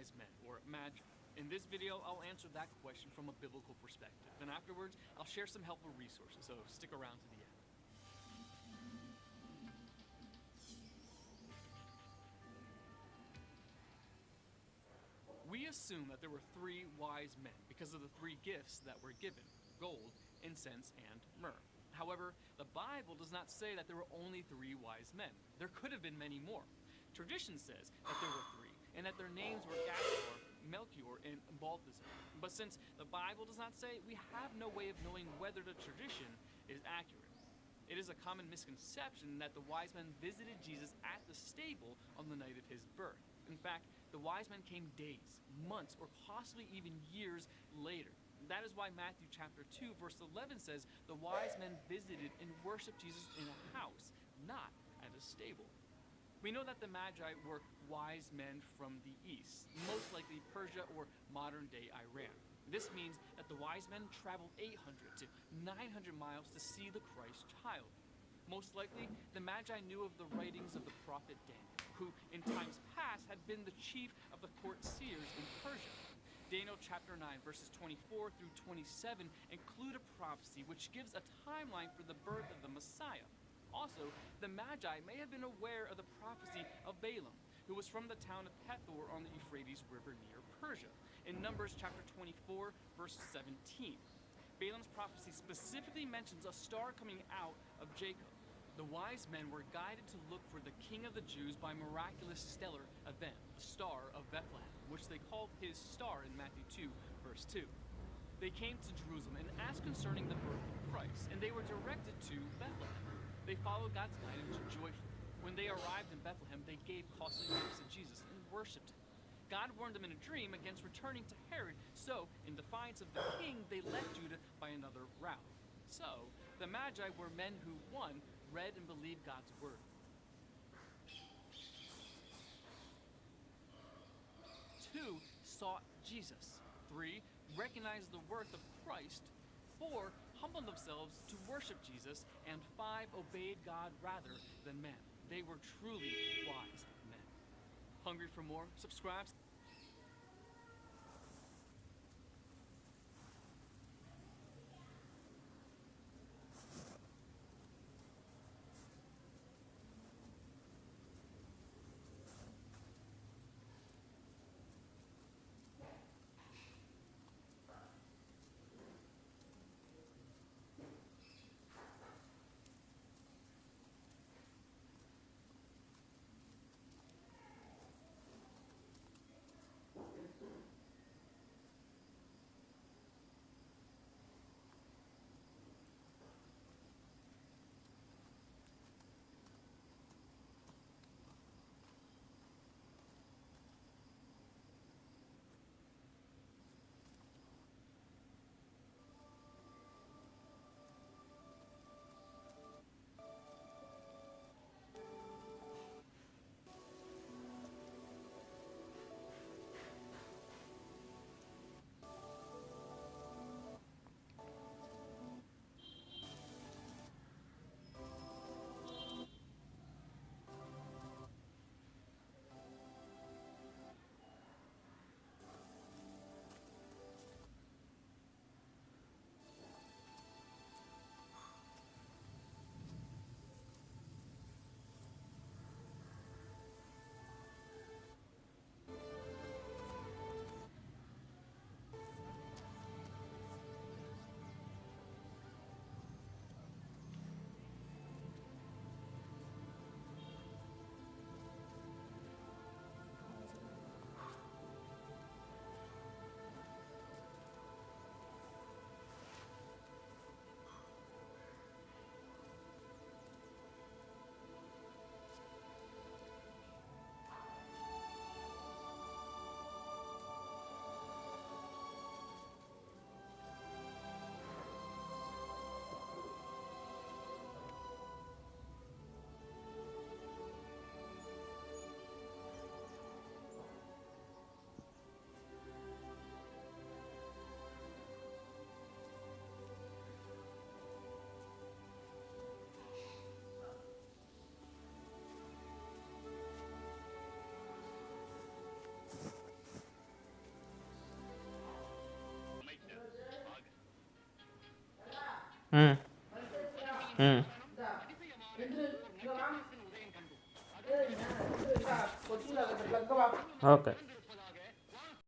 wise men, or Magi? In this video, I'll answer that question from a biblical perspective. Then afterwards, I'll share some helpful resources, so stick around to the end. We assume that there were three wise men because of the three gifts that were given: gold, incense, and myrrh. However, the Bible does not say that there were only three wise men. There could have been many more. Tradition says that there were three, and that their names were Gaspar, Melchior, and Balthazar. But since the Bible does not say, we have no way of knowing whether the tradition is accurate. It is a common misconception that the wise men visited Jesus at the stable on the night of his birth. In fact, the wise men came days, months, or possibly even years later. That is why Matthew chapter 2 verse 11 says the wise men visited and worshiped Jesus in a house, not at a stable. We know that the Magi were wise men from the east, most likely Persia or modern-day Iran. This means that the wise men traveled 800 to 900 miles to see the Christ child. Most likely, the Magi knew of the writings of the prophet Daniel, who in times past had been the chief of the court seers in Persia. Daniel chapter 9 verses 24 through 27 include a prophecy which gives a timeline for the birth of the Messiah. Also, the Magi may have been aware of the prophecy of Balaam, who was from the town of Pethor on the Euphrates River near Persia, in Numbers chapter 24, verse 17. Balaam's prophecy specifically mentions a star coming out of Jacob. The wise men were guided to look for the king of the Jews by miraculous stellar event, the Star of Bethlehem, which they called his star in Matthew 2, verse 2. They came to Jerusalem and asked concerning the birth of Christ, and they were directed to Bethlehem. They followed God's guidance joyfully. When they arrived in Bethlehem, they gave costly gifts to Jesus and worshipped him. God warned them in a dream against returning to Herod, so, in defiance of the king, they left Judah by another route. So, the Magi were men who, 1, read and believed God's word. 2, sought Jesus. 3, recognized the worth of Christ. 4, humbled themselves to worship Jesus. And 5, obeyed God rather than men. They were truly wise men. Hungry for more? Subscribe. ம் ம் okay